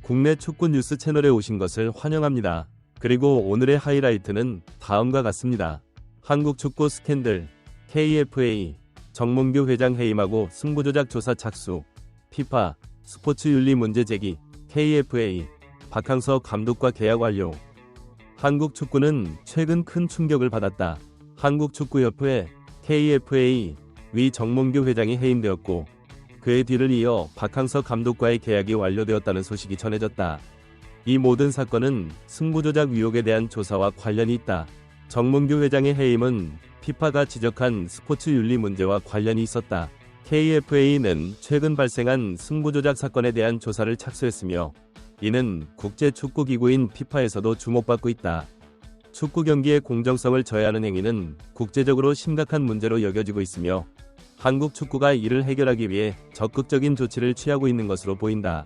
국내 축구 뉴스 채널에 오신 것을 환영합니다. 그리고 오늘의 하이라이트는 다음과 같습니다. 한국 축구 스캔들, KFA, 정몽규 회장 해임하고 승부조작 조사 착수, 피파, 스포츠 윤리 문제 제기, KFA, 박항서 감독과 계약 완료. 한국 축구는 최근 큰 충격을 받았다. 한국축구협회, KFA, 위 정몽규 회장이 해임되었고, 그의 뒤를 이어 박항서 감독과의 계약이 완료되었다는 소식이 전해졌다. 이 모든 사건은 승부조작 의혹에 대한 조사와 관련이 있다. 정몽규 회장의 해임은 피파가 지적한 스포츠 윤리 문제와 관련이 있었다. KFA는 최근 발생한 승부조작 사건에 대한 조사를 착수했으며, 이는 국제축구기구인 피파에서도 주목받고 있다. 축구 경기의 공정성을 저해하는 행위는 국제적으로 심각한 문제로 여겨지고 있으며, 한국 축구가 이를 해결하기 위해 적극적인 조치를 취하고 있는 것으로 보인다.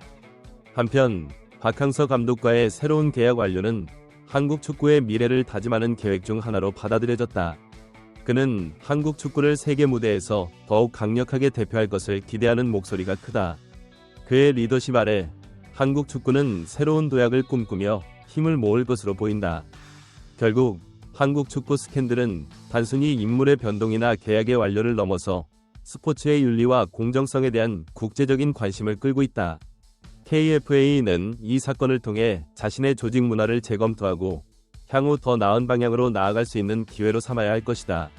한편 박항서 감독과의 새로운 계약 완료는 한국 축구의 미래를 다짐하는 계획 중 하나로 받아들여졌다. 그는 한국 축구를 세계 무대에서 더욱 강력하게 대표할 것을 기대하는 목소리가 크다. 그의 리더십 아래 한국 축구는 새로운 도약을 꿈꾸며 힘을 모을 것으로 보인다. 결국 한국 축구 스캔들은 단순히 인물의 변동이나 계약의 완료를 넘어서 스포츠의 윤리와 공정성에 대한 국제적인 관심을 끌고 있다. KFA는 이 사건을 통해 자신의 조직 문화를 재검토하고 향후 더 나은 방향으로 나아갈 수 있는 기회로 삼아야 할 것이다.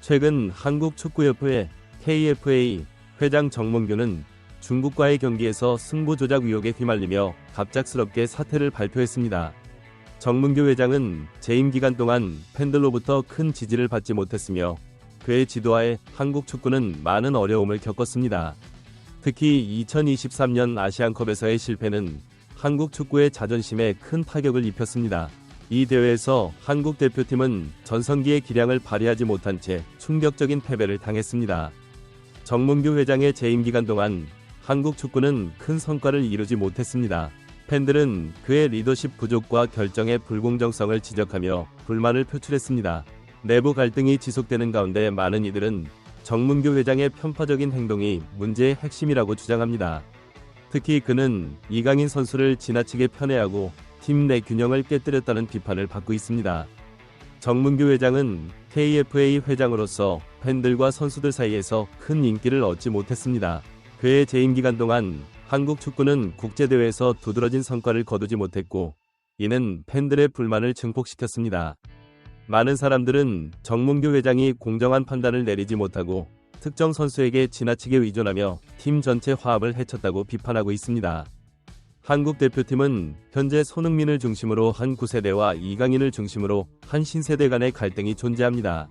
최근 한국축구협회 KFA 회장 정몽규는 중국과의 경기에서 승부 조작 의혹에 휘말리며 갑작스럽게 사퇴를 발표했습니다. 정몽규 회장은 재임 기간 동안 팬들로부터 큰 지지를 받지 못했으며, 그의 지도하에 한국 축구는 많은 어려움을 겪었습니다. 특히 2023년 아시안컵에서의 실패는 한국 축구의 자존심에 큰 타격을 입혔습니다. 이 대회에서 한국 대표팀은 전성기의 기량을 발휘하지 못한 채 충격적인 패배를 당했습니다. 정몽규 회장의 재임 기간 동안 한국 축구는 큰 성과를 이루지 못했습니다. 팬들은 그의 리더십 부족과 결정의 불공정성을 지적하며 불만을 표출했습니다. 내부 갈등이 지속되는 가운데 많은 이들은 정몽규 회장의 편파적인 행동이 문제의 핵심이라고 주장합니다. 특히 그는 이강인 선수를 지나치게 편애하고 팀 내 균형을 깨뜨렸다는 비판을 받고 있습니다. 정몽규 회장은 KFA 회장으로서 팬들과 선수들 사이에서 큰 인기를 얻지 못했습니다. 그의 재임 기간 동안 한국 축구는 국제대회에서 두드러진 성과를 거두지 못했고, 이는 팬들의 불만을 증폭시켰습니다. 많은 사람들은 정몽규 회장이 공정한 판단을 내리지 못하고 특정 선수에게 지나치게 의존하며 팀 전체 화합을 해쳤다고 비판하고 있습니다. 한국 대표팀은 현재 손흥민을 중심으로 한 구세대와 이강인을 중심으로 한 신세대 간의 갈등이 존재합니다.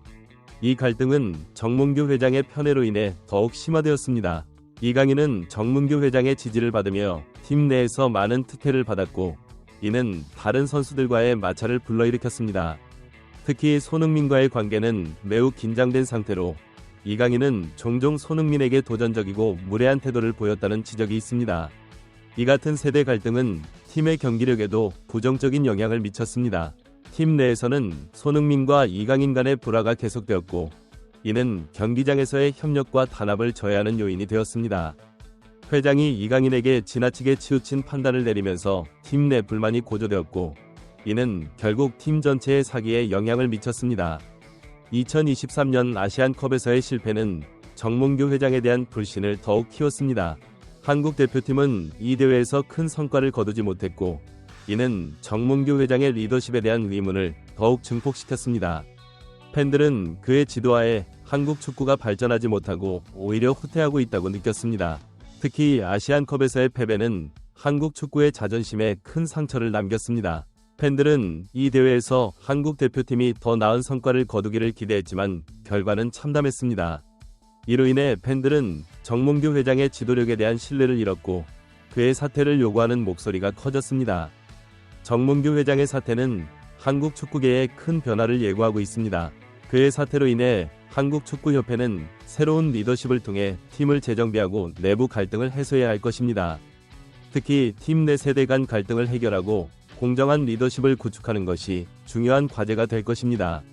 이 갈등은 정몽규 회장의 편애로 인해 더욱 심화되었습니다. 이강인은 정몽규 회장의 지지를 받으며 팀 내에서 많은 특혜를 받았고, 이는 다른 선수들과의 마찰을 불러일으켰습니다. 특히 손흥민과의 관계는 매우 긴장된 상태로 이강인은 종종 손흥민에게 도전적이고 무례한 태도를 보였다는 지적이 있습니다. 이 같은 세대 갈등은 팀의 경기력에도 부정적인 영향을 미쳤습니다. 팀 내에서는 손흥민과 이강인 간의 불화가 계속되었고, 이는 경기장에서의 협력과 단합을 저해하는 요인이 되었습니다. 회장이 이강인에게 지나치게 치우친 판단을 내리면서 팀 내 불만이 고조되었고, 이는 결국 팀 전체의 사기에 영향을 미쳤습니다. 2023년 아시안컵에서의 실패는 정몽규 회장에 대한 불신을 더욱 키웠습니다. 한국 대표팀은 이 대회에서 큰 성과를 거두지 못했고, 이는 정몽규 회장의 리더십에 대한 의문을 더욱 증폭시켰습니다. 팬들은 그의 지도하에 한국 축구가 발전하지 못하고 오히려 후퇴하고 있다고 느꼈습니다. 특히 아시안컵에서의 패배는 한국 축구의 자존심에 큰 상처를 남겼습니다. 팬들은 이 대회에서 한국 대표팀이 더 나은 성과를 거두기를 기대했지만 결과는 참담했습니다. 이로 인해 팬들은 정몽규 회장의 지도력에 대한 신뢰를 잃었고, 그의 사퇴를 요구하는 목소리가 커졌습니다. 정몽규 회장의 사퇴는 한국 축구계에 큰 변화를 예고하고 있습니다. 그의 사퇴로 인해 한국축구협회는 새로운 리더십을 통해 팀을 재정비하고 내부 갈등을 해소해야 할 것입니다. 특히 팀 내 세대 간 갈등을 해결하고 공정한 리더십을 구축하는 것이 중요한 과제가 될 것입니다.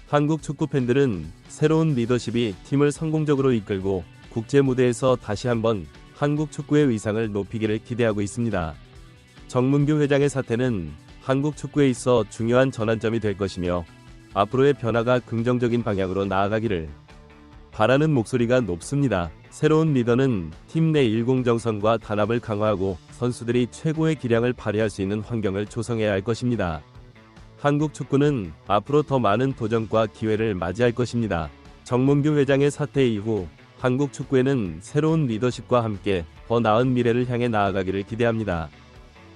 한국 축구 팬들은 새로운 리더십이 팀을 성공적으로 이끌고 국제 무대에서 다시 한번 한국 축구의 위상을 높이기를 기대하고 있습니다. 정문규 회장의 사퇴는 한국 축구에 있어 중요한 전환점이 될 것이며 앞으로의 변화가 긍정적인 방향으로 나아가기를 바라는 목소리가 높습니다. 새로운 리더는 팀 내 일공정성과 단합을 강화하고 선수들이 최고의 기량을 발휘할 수 있는 환경을 조성해야 할 것입니다. 한국 축구는 앞으로 더 많은 도전과 기회를 맞이할 것입니다. 정문규 회장의 사퇴 이후 한국 축구에는 새로운 리더십과 함께 더 나은 미래를 향해 나아가기를 기대합니다.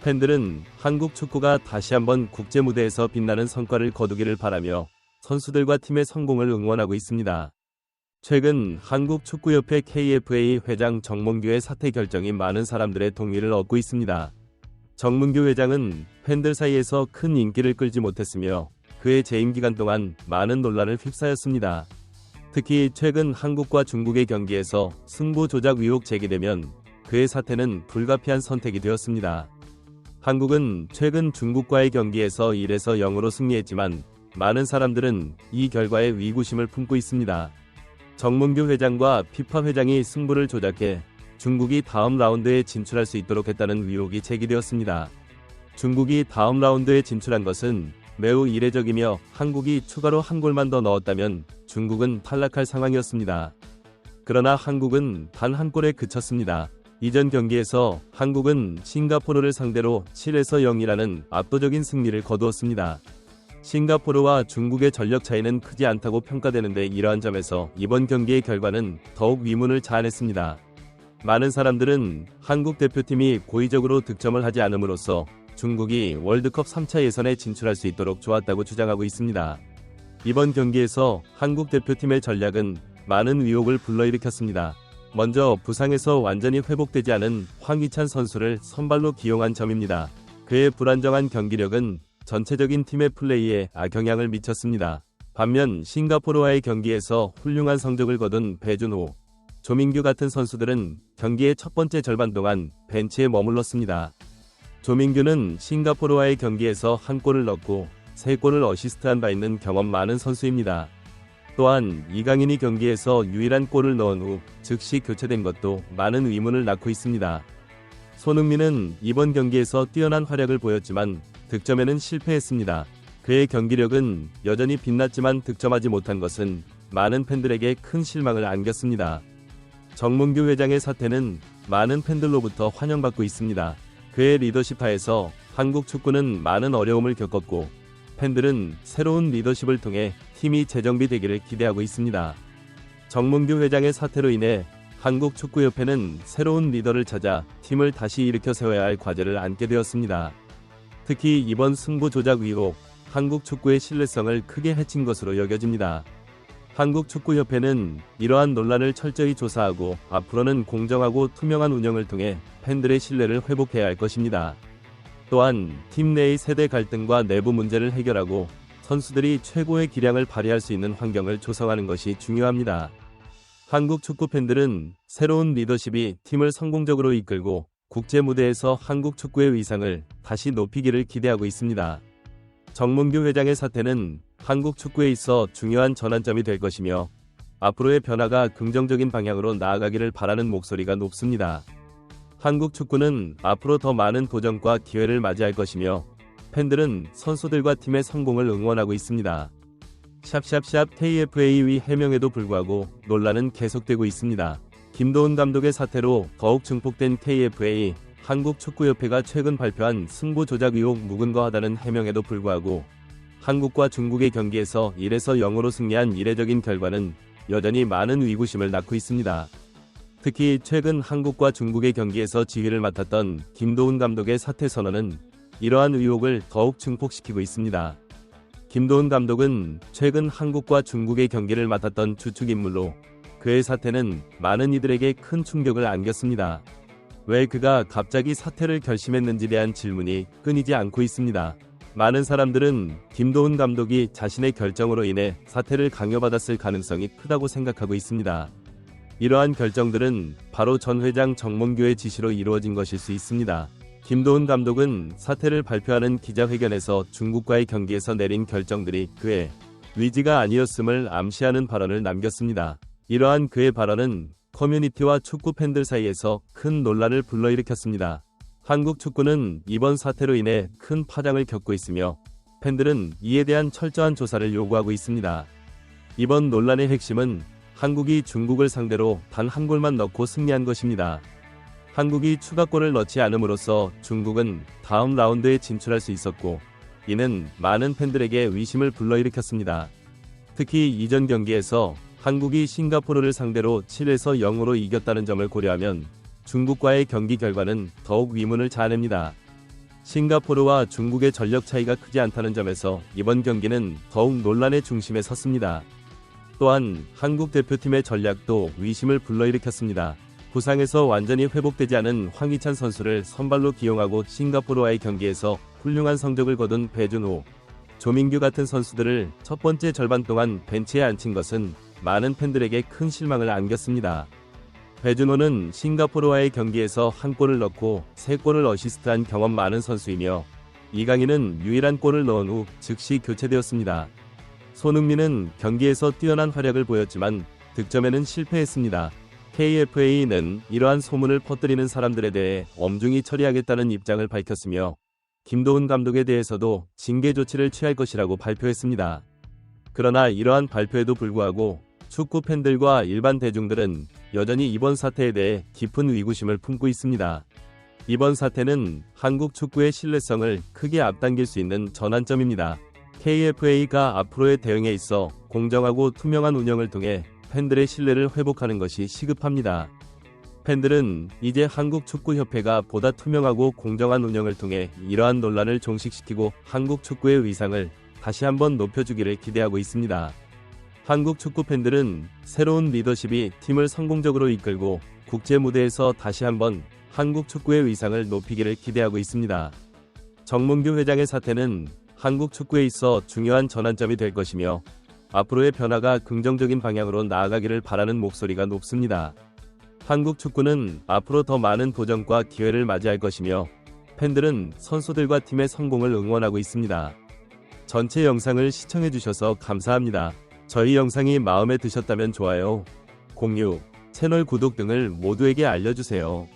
팬들은 한국 축구가 다시 한번 국제 무대에서 빛나는 성과를 거두기를 바라며 선수들과 팀의 성공을 응원하고 있습니다. 최근 한국축구협회 KFA 회장 정문규의 사퇴 결정이 많은 사람들의 동의를 얻고 있습니다. 정문규 회장은 팬들 사이에서 큰 인기를 끌지 못했으며 그의 재임 기간 동안 많은 논란을 휩싸였습니다. 특히 최근 한국과 중국의 경기에서 승부 조작 의혹 제기되면 그의 사퇴는 불가피한 선택이 되었습니다. 한국은 최근 중국과의 경기에서 1에서 0으로 승리했지만 많은 사람들은 이 결과에 위구심을 품고 있습니다. 정문규 회장과 피파 회장이 승부를 조작해 중국이 다음 라운드에 진출할 수 있도록 했다는 의혹이 제기되었습니다. 중국이 다음 라운드에 진출한 것은 매우 이례적이며 한국이 추가로 한 골만 더 넣었다면 중국은 탈락할 상황이었습니다. 그러나 한국은 단 한 골에 그쳤습니다. 이전 경기에서 한국은 싱가포르를 상대로 7에서 0이라는 압도적인 승리를 거두었습니다. 싱가포르와 중국의 전력 차이는 크지 않다고 평가되는데 이러한 점에서 이번 경기의 결과는 더욱 위문을 자아냈습니다. 많은 사람들은 한국 대표팀이 고의적으로 득점을 하지 않음으로써 중국이 월드컵 3차 예선에 진출할 수 있도록 좋았다고 주장하고 있습니다. 이번 경기에서 한국 대표팀의 전략은 많은 의혹을 불러일으켰습니다. 먼저 부상에서 완전히 회복되지 않은 황희찬 선수를 선발로 기용한 점입니다. 그의 불안정한 경기력은 전체적인 팀의 플레이에 악영향을 미쳤습니다. 반면 싱가포르와의 경기에서 훌륭한 성적을 거둔 배준호, 조민규 같은 선수들은 경기의 첫 번째 절반 동안 벤치에 머물렀습니다. 조민규는 싱가포르와의 경기에서 한 골을 넣고 3골을 어시스트한 바 있는 경험 많은 선수입니다. 또한 이강인이 경기에서 유일한 골을 넣은 후 즉시 교체된 것도 많은 의문을 낳고 있습니다. 손흥민은 이번 경기에서 뛰어난 활약을 보였지만 득점에는 실패했습니다. 그의 경기력은 여전히 빛났지만 득점하지 못한 것은 많은 팬들에게 큰 실망을 안겼습니다. 정문규 회장의 사퇴는 많은 팬들로부터 환영받고 있습니다. 그의 리더십 하에서 한국 축구는 많은 어려움을 겪었고 팬들은 새로운 리더십을 통해 팀이 재정비되기를 기대하고 있습니다. 정문규 회장의 사퇴로 인해 한국축구협회는 새로운 리더를 찾아 팀을 다시 일으켜 세워야 할 과제를 안게 되었습니다. 특히 이번 승부 조작 의혹, 한국 축구의 신뢰성을 크게 해친 것으로 여겨집니다. 한국축구협회는 이러한 논란을 철저히 조사하고 앞으로는 공정하고 투명한 운영을 통해 팬들의 신뢰를 회복해야 할 것입니다. 또한 팀 내의 세대 갈등과 내부 문제를 해결하고 선수들이 최고의 기량을 발휘할 수 있는 환경을 조성하는 것이 중요합니다. 한국 축구 팬들은 새로운 리더십이 팀을 성공적으로 이끌고 국제 무대에서 한국 축구의 위상을 다시 높이기를 기대하고 있습니다. 정문규 회장의 사퇴는 한국 축구에 있어 중요한 전환점이 될 것이며 앞으로의 변화가 긍정적인 방향으로 나아가기를 바라는 목소리가 높습니다. 한국 축구는 앞으로 더 많은 도전과 기회를 맞이할 것이며 팬들은 선수들과 팀의 성공을 응원하고 있습니다. KFA의 해명에도 불구하고 논란은 계속되고 있습니다. 김도훈 감독의 사태로 더욱 증폭된 KFA, 한국축구협회가 최근 발표한 승부 조작 의혹 무근거하다는 해명에도 불구하고 한국과 중국의 경기에서 1에서 0으로 승리한 이례적인 결과는 여전히 많은 의구심을 낳고 있습니다. 특히 최근 한국과 중국의 경기에서 지휘를 맡았던 김도훈 감독의 사퇴 선언은 이러한 의혹을 더욱 증폭시키고 있습니다. 김도훈 감독은 최근 한국과 중국의 경기를 맡았던 주축 인물로 그의 사퇴는 많은 이들에게 큰 충격을 안겼습니다. 왜 그가 갑자기 사퇴를 결심했는지에 대한 질문이 끊이지 않고 있습니다. 많은 사람들은 김도훈 감독이 자신의 결정으로 인해 사퇴를 강요받았을 가능성이 크다고 생각하고 있습니다. 이러한 결정들은 바로 전 회장 정문규의 지시로 이루어진 것일 수 있습니다. 김도훈 감독은 사퇴를 발표하는 기자회견에서 중국과의 경기에서 내린 결정들이 그의 의지가 아니었음을 암시하는 발언을 남겼습니다. 이러한 그의 발언은 커뮤니티와 축구 팬들 사이에서 큰 논란을 불러일으켰습니다. 한국 축구는 이번 사태로 인해 큰 파장을 겪고 있으며 팬들은 이에 대한 철저한 조사를 요구하고 있습니다. 이번 논란의 핵심은 한국이 중국을 상대로 단 한 골만 넣고 승리한 것입니다. 한국이 추가골을 넣지 않음으로써 중국은 다음 라운드에 진출할 수 있었고, 이는 많은 팬들에게 의심을 불러일으켰습니다. 특히 이전 경기에서 한국이 싱가포르를 상대로 7에서 0으로 이겼다는 점을 고려하면 중국과의 경기 결과는 더욱 의문을 자아냅니다. 싱가포르와 중국의 전력 차이가 크지 않다는 점에서 이번 경기는 더욱 논란의 중심에 섰습니다. 또한 한국 대표팀의 전략도 의심을 불러일으켰습니다. 부상에서 완전히 회복되지 않은 황희찬 선수를 선발로 기용하고 싱가포르와의 경기에서 훌륭한 성적을 거둔 배준호, 조민규 같은 선수들을 첫 번째 절반 동안 벤치에 앉힌 것은 많은 팬들에게 큰 실망을 안겼습니다. 배준호는 싱가포르와의 경기에서 한 골을 넣고 3골을 어시스트한 경험 많은 선수이며, 이강인은 유일한 골을 넣은 후 즉시 교체되었습니다. 손흥민은 경기에서 뛰어난 활약을 보였지만 득점에는 실패했습니다. KFA는 이러한 소문을 퍼뜨리는 사람들에 대해 엄중히 처리하겠다는 입장을 밝혔으며, 김도훈 감독에 대해서도 징계 조치를 취할 것이라고 발표했습니다. 그러나 이러한 발표에도 불구하고 축구 팬들과 일반 대중들은 여전히 이번 사태에 대해 깊은 의구심을 품고 있습니다. 이번 사태는 한국 축구의 신뢰성을 크게 앞당길 수 있는 전환점입니다. KFA가 앞으로의 대응에 있어 공정하고 투명한 운영을 통해 팬들의 신뢰를 회복하는 것이 시급합니다. 팬들은 이제 한국축구협회가 보다 투명하고 공정한 운영을 통해 이러한 논란을 종식시키고 한국 축구의 위상을 다시 한번 높여주기를 기대하고 있습니다. 한국 축구 팬들은 새로운 리더십이 팀을 성공적으로 이끌고 국제 무대에서 다시 한번 한국 축구의 위상을 높이기를 기대하고 있습니다. 정몽규 회장의 사태는 한국 축구에 있어 중요한 전환점이 될 것이며, 앞으로의 변화가 긍정적인 방향으로 나아가기를 바라는 목소리가 높습니다. 한국 축구는 앞으로 더 많은 도전과 기회를 맞이할 것이며, 팬들은 선수들과 팀의 성공을 응원하고 있습니다. 전체 영상을 시청해주셔서 감사합니다. 저희 영상이 마음에 드셨다면 좋아요, 공유, 채널 구독 등을 모두에게 알려주세요.